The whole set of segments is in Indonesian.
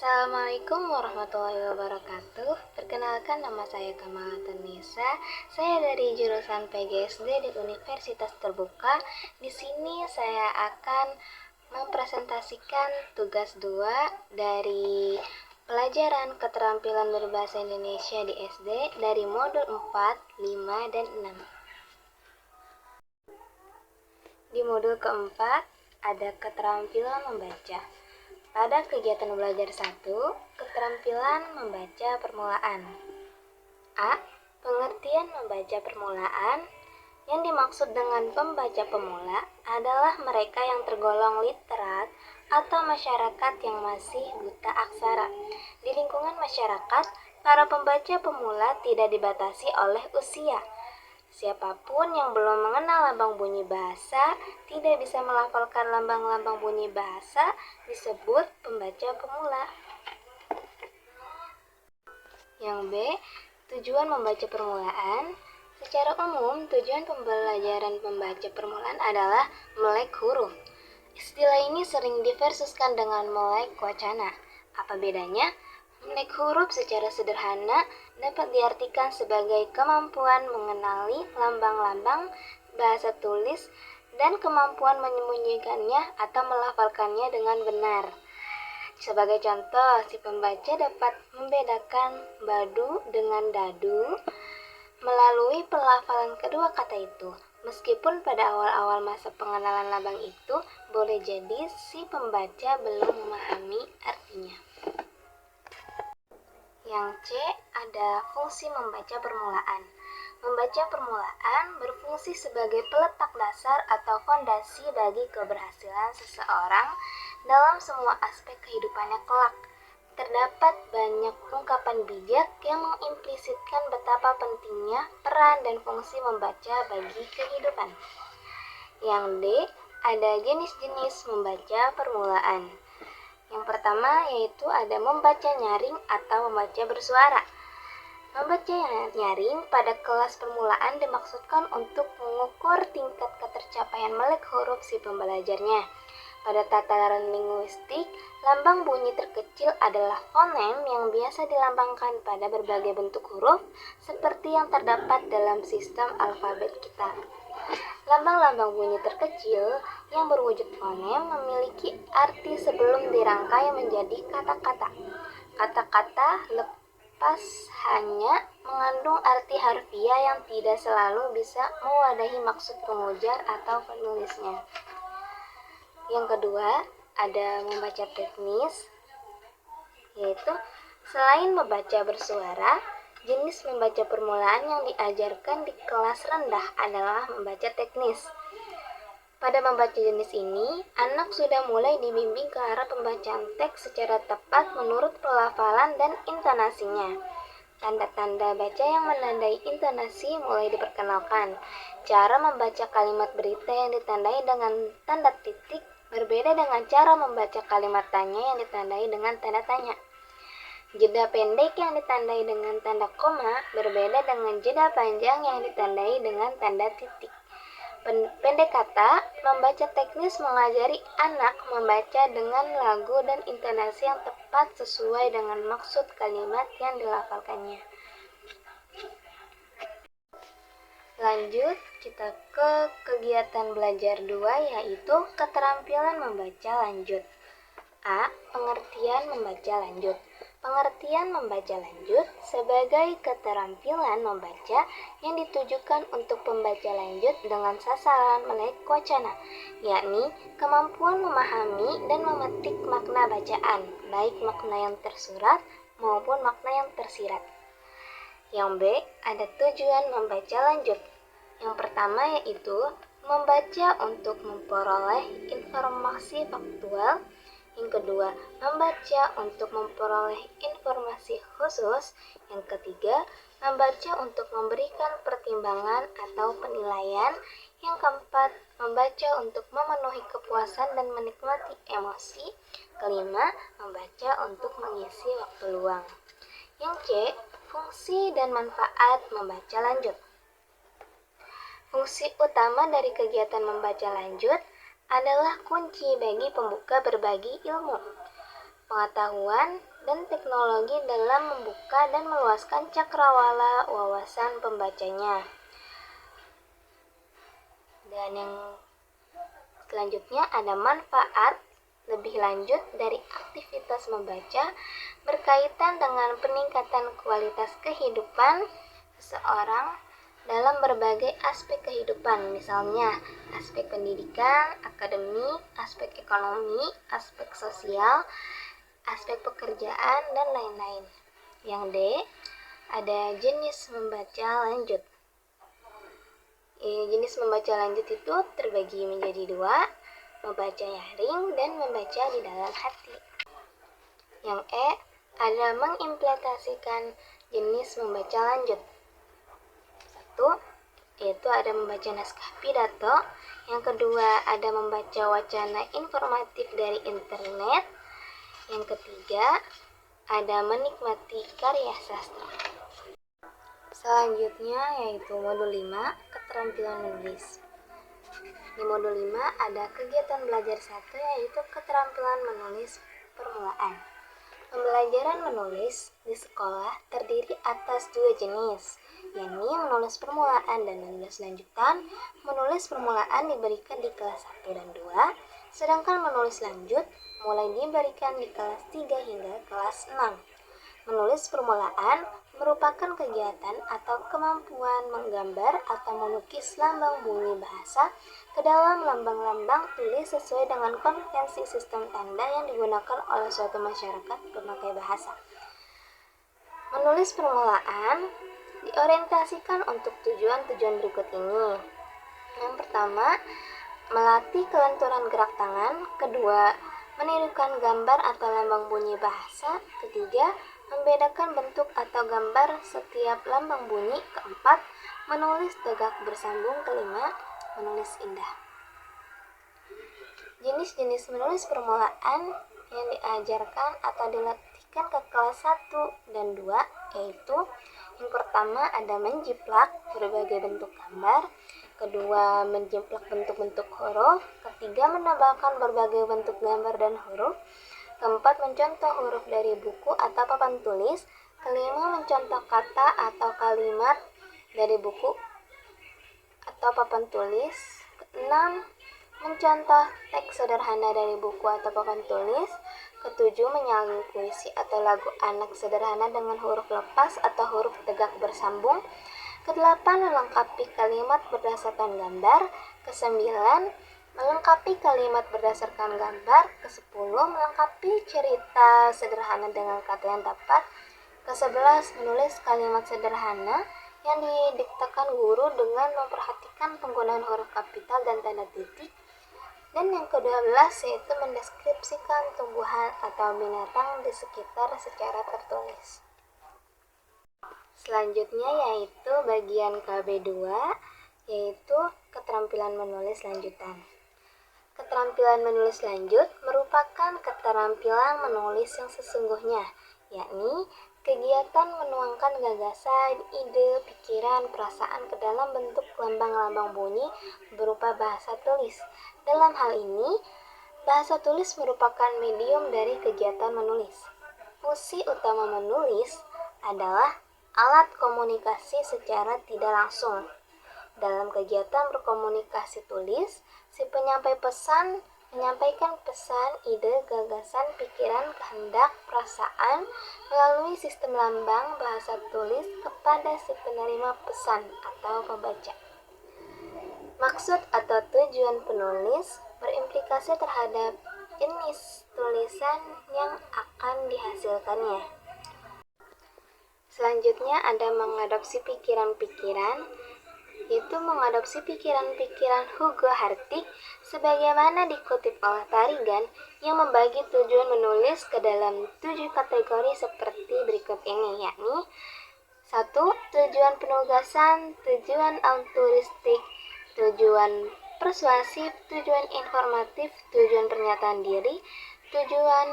Assalamualaikum warahmatullahi wabarakatuh. Perkenalkan, nama saya Kamala Tanisa. Saya dari jurusan PGSD di Universitas Terbuka. Di sini saya akan mempresentasikan tugas 2 dari pelajaran keterampilan berbahasa Indonesia di SD dari modul 4, 5, dan 6. Di modul keempat ada keterampilan membaca. Pada kegiatan belajar 1, keterampilan membaca permulaan. A. Pengertian membaca permulaan. Yang dimaksud dengan pembaca pemula adalah mereka yang tergolong literat atau masyarakat yang masih buta aksara. Di lingkungan masyarakat, para pembaca pemula tidak dibatasi oleh usia. Siapapun yang belum mengenal lambang bunyi bahasa, tidak bisa melafalkan lambang-lambang bunyi bahasa, disebut pembaca pemula. Yang B. Tujuan membaca permulaan. Secara umum, tujuan pembelajaran membaca permulaan adalah melek huruf. Istilah ini sering diversuskan dengan melek wacana. Apa bedanya? Melek huruf secara sederhana dapat diartikan sebagai kemampuan mengenali lambang-lambang bahasa tulis dan kemampuan menyembunyikannya atau melafalkannya dengan benar. Sebagai contoh, si pembaca dapat membedakan badu dengan dadu melalui pelafalan kedua kata itu. Meskipun pada awal-awal masa pengenalan lambang itu, boleh jadi si pembaca belum memahami artinya. Yang C, ada fungsi membaca permulaan. Membaca permulaan berfungsi sebagai peletak dasar atau fondasi bagi keberhasilan seseorang dalam semua aspek kehidupannya kelak. Terdapat banyak ungkapan bijak yang mengimplisitkan betapa pentingnya peran dan fungsi membaca bagi kehidupan. Yang D, ada jenis-jenis membaca permulaan. Yang pertama yaitu ada membaca nyaring atau membaca bersuara. Membaca nyaring pada kelas permulaan dimaksudkan untuk mengukur tingkat ketercapaian melek huruf si pembelajarnya. Pada tataran linguistik, lambang bunyi terkecil adalah fonem yang biasa dilambangkan pada berbagai bentuk huruf seperti yang terdapat dalam sistem alfabet kita. Lambang-lambang bunyi terkecil yang berwujud fonem memiliki arti sebelum dirangkai menjadi kata-kata. Kata-kata lepas hanya mengandung arti harfiah yang tidak selalu bisa mewadahi maksud pengujar atau penulisnya. Yang kedua, ada membaca teknis, yaitu selain membaca bersuara, jenis membaca permulaan yang diajarkan di kelas rendah adalah membaca teknis. Pada membaca jenis ini, anak sudah mulai dibimbing ke arah pembacaan teks secara tepat menurut pelafalan dan intonasinya. Tanda-tanda baca yang menandai intonasi mulai diperkenalkan. Cara membaca kalimat berita yang ditandai dengan tanda titik berbeda dengan cara membaca kalimat tanya yang ditandai dengan tanda tanya. Jeda pendek yang ditandai dengan tanda koma berbeda dengan jeda panjang yang ditandai dengan tanda titik. Pendek kata, membaca teknis mengajari anak membaca dengan lagu dan intonasi yang tepat sesuai dengan maksud kalimat yang dilafalkannya. Lanjut, kita ke kegiatan belajar 2 yaitu keterampilan membaca lanjut. A. Pengertian membaca lanjut. Pengertian membaca lanjut sebagai keterampilan membaca yang ditujukan untuk pembaca lanjut dengan sasaran melek wacana, yakni kemampuan memahami dan memetik makna bacaan, baik makna yang tersurat maupun makna yang tersirat. Yang B, ada tujuan membaca lanjut. Yang pertama yaitu membaca untuk memperoleh informasi faktual. Yang kedua, membaca untuk memperoleh informasi khusus. Yang ketiga, membaca untuk memberikan pertimbangan atau penilaian. Yang keempat, membaca untuk memenuhi kepuasan dan menikmati emosi. Kelima, membaca untuk mengisi waktu luang. Yang C, fungsi dan manfaat membaca lanjut. Fungsi utama dari kegiatan membaca lanjut adalah kunci bagi pembuka berbagi ilmu. pengetahuan, dan teknologi dalam membuka dan meluaskan cakrawala wawasan pembacanya. Dan yang selanjutnya ada manfaat lebih lanjut dari aktivitas membaca berkaitan dengan peningkatan kualitas kehidupan seseorang dalam berbagai aspek kehidupan, misalnya aspek pendidikan, akademik, aspek ekonomi, aspek sosial, aspek pekerjaan, dan lain-lain. Yang D, ada jenis membaca lanjut. Jenis membaca lanjut itu terbagi menjadi dua, membaca nyaring dan membaca di dalam hati. Yang E, ada mengimplementasikan jenis membaca lanjut. Satu, yaitu ada membaca naskah pidato. Yang kedua, ada membaca wacana informatif dari internet. Yang ketiga, ada menikmati karya sastra. Selanjutnya yaitu modul 5, keterampilan menulis. Di modul 5 ada kegiatan belajar 1, yaitu keterampilan menulis permulaan. Pembelajaran menulis di sekolah terdiri atas dua jenis, yakni menulis permulaan dan menulis lanjutan. Menulis permulaan diberikan di kelas 1 dan 2, sedangkan menulis lanjut mulai diberikan di kelas 3 hingga kelas 6. Menulis permulaan merupakan kegiatan atau kemampuan menggambar atau melukis lambang bunyi bahasa ke dalam lambang-lambang tulis sesuai dengan konvensi sistem tanda yang digunakan oleh suatu masyarakat pemakai bahasa. Menulis permulaan diorientasikan untuk tujuan-tujuan berikut ini. Yang pertama, melatih kelenturan gerak tangan. Kedua, menirukan gambar atau lambang bunyi bahasa. Ketiga, membedakan bentuk atau gambar setiap lambang bunyi. Keempat, menulis tegak bersambung. Kelima, menulis indah. Jenis-jenis menulis permulaan yang diajarkan atau dilatihkan ke kelas 1 dan 2 yaitu yang pertama ada menjiplak berbagai bentuk gambar. Kedua, menjiplak bentuk-bentuk huruf. Ketiga, menambahkan berbagai bentuk gambar dan huruf. Keempat, mencontoh huruf dari buku atau papan tulis. Kelima, mencontoh kata atau kalimat dari buku atau papan tulis. Keenam, mencontoh teks sederhana dari buku atau papan tulis. Ketujuh, menyalin puisi atau lagu anak sederhana dengan huruf lepas atau huruf tegak bersambung. Kedelapan, melengkapi kalimat berdasarkan gambar. Kesembilan, melengkapi kalimat berdasarkan gambar. Ke-10, melengkapi cerita sederhana dengan kata yang tepat. Ke-11, menulis kalimat sederhana yang didiktekan guru dengan memperhatikan penggunaan huruf kapital dan tanda titik. Dan yang ke-12 yaitu mendeskripsikan tumbuhan atau binatang di sekitar secara tertulis. Selanjutnya yaitu bagian KB2, yaitu keterampilan menulis lanjutan. Keterampilan menulis lanjut merupakan keterampilan menulis yang sesungguhnya, yakni kegiatan menuangkan gagasan, ide, pikiran, perasaan ke dalam bentuk lambang-lambang bunyi berupa bahasa tulis. Dalam hal ini, bahasa tulis merupakan medium dari kegiatan menulis. Fungsi utama menulis adalah alat komunikasi secara tidak langsung. Dalam kegiatan berkomunikasi tulis, si penyampai pesan menyampaikan pesan, ide, gagasan, pikiran, kehendak, perasaan melalui sistem lambang bahasa tulis kepada si penerima pesan atau pembaca. Maksud atau tujuan penulis berimplikasi terhadap jenis tulisan yang akan dihasilkannya. Selanjutnya ada mengadopsi pikiran-pikiran, yaitu mengadopsi pikiran-pikiran Hugo Hartig sebagaimana dikutip oleh Tarigan yang membagi tujuan menulis ke dalam 7 kategori seperti berikut ini, yakni 1. Tujuan penugasan, tujuan altruistik, tujuan persuasif, tujuan informatif, tujuan pernyataan diri, tujuan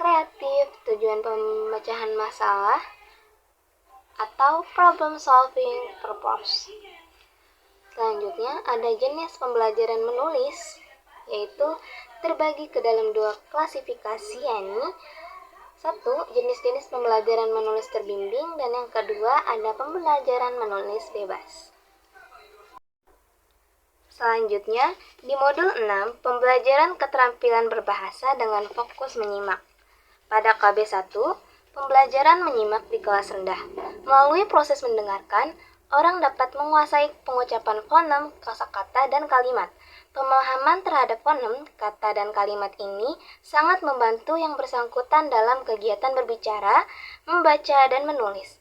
kreatif, tujuan pemecahan masalah, atau problem solving purpose. Selanjutnya ada jenis pembelajaran menulis, yaitu terbagi ke dalam 2 klasifikasi, yakni Satu, jenis-jenis pembelajaran menulis terbimbing, dan yang kedua ada pembelajaran menulis bebas. Selanjutnya, di modul 6, pembelajaran keterampilan berbahasa dengan fokus menyimak. Pada KB1, pembelajaran menyimak di kelas rendah. Melalui proses mendengarkan, orang dapat menguasai pengucapan fonem, kosakata, dan kalimat. Pemahaman terhadap fonem, kata, dan kalimat ini sangat membantu yang bersangkutan dalam kegiatan berbicara, membaca, dan menulis.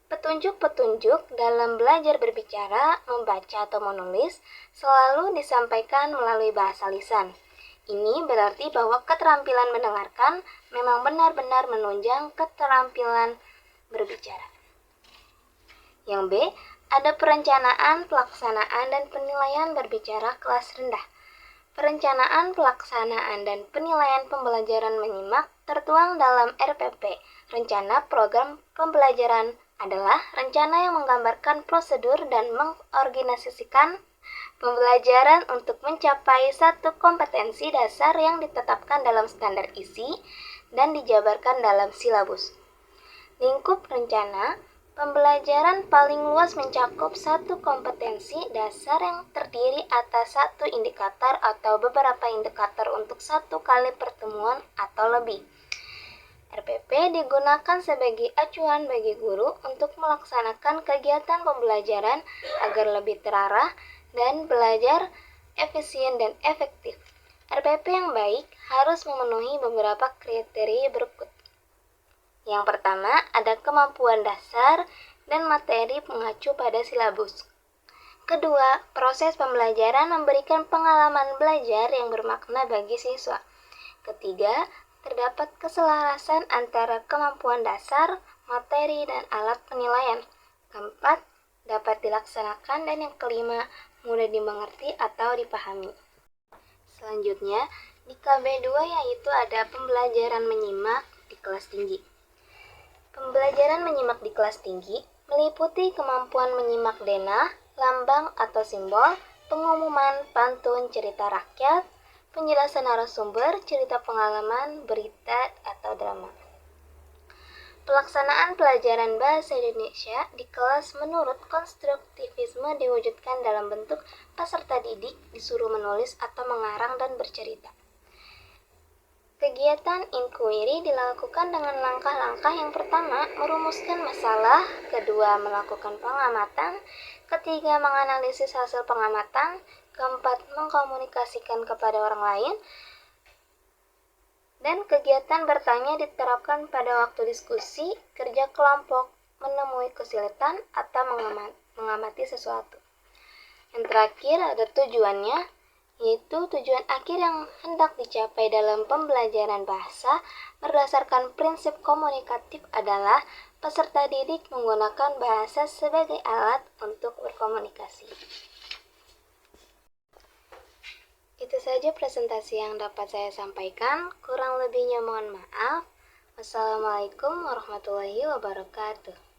Petunjuk-petunjuk dalam belajar berbicara, membaca, atau menulis selalu disampaikan melalui bahasa lisan. Ini berarti bahwa keterampilan mendengarkan memang benar-benar menunjang keterampilan berbicara. Yang B, ada perencanaan, pelaksanaan, dan penilaian berbicara kelas rendah. Perencanaan, pelaksanaan, dan penilaian pembelajaran menyimak tertuang dalam RPP, Rencana Program Pembelajaran, adalah rencana yang menggambarkan prosedur dan mengorganisasikan pembelajaran untuk mencapai satu kompetensi dasar yang ditetapkan dalam standar isi dan dijabarkan dalam silabus. Lingkup rencana pembelajaran paling luas mencakup satu kompetensi dasar yang terdiri atas satu indikator atau beberapa indikator untuk satu kali pertemuan atau lebih. RPP digunakan sebagai acuan bagi guru untuk melaksanakan kegiatan pembelajaran agar lebih terarah dan belajar efisien dan efektif. RPP yang baik harus memenuhi beberapa kriteria berikut. Yang pertama, ada kemampuan dasar dan materi mengacu pada silabus. Kedua, proses pembelajaran memberikan pengalaman belajar yang bermakna bagi siswa. Ketiga, terdapat keselarasan antara kemampuan dasar, materi, dan alat penilaian. Keempat, dapat dilaksanakan, dan yang kelima, mudah dimengerti atau dipahami. Selanjutnya, di KB2 yaitu ada pembelajaran menyimak di kelas tinggi. Pembelajaran menyimak di kelas tinggi meliputi kemampuan menyimak denah, lambang atau simbol, pengumuman, pantun, cerita rakyat, penjelasan narasumber, cerita pengalaman, berita, atau drama. Pelaksanaan pelajaran bahasa Indonesia di kelas menurut konstruktivisme diwujudkan dalam bentuk peserta didik disuruh menulis atau mengarang dan bercerita. Kegiatan inquiry dilakukan dengan langkah-langkah. Yang pertama, merumuskan masalah, kedua, melakukan pengamatan, ketiga, menganalisis hasil pengamatan, keempat, mengkomunikasikan kepada orang lain, dan kegiatan bertanya diterapkan pada waktu diskusi, kerja kelompok, menemui kesulitan, atau mengamati sesuatu. Yang terakhir ada tujuannya, yaitu tujuan akhir yang hendak dicapai dalam pembelajaran bahasa berdasarkan prinsip komunikatif adalah peserta didik menggunakan bahasa sebagai alat untuk berkomunikasi. Itu saja presentasi yang dapat saya sampaikan. Kurang lebihnya mohon maaf. Wassalamualaikum warahmatullahi wabarakatuh.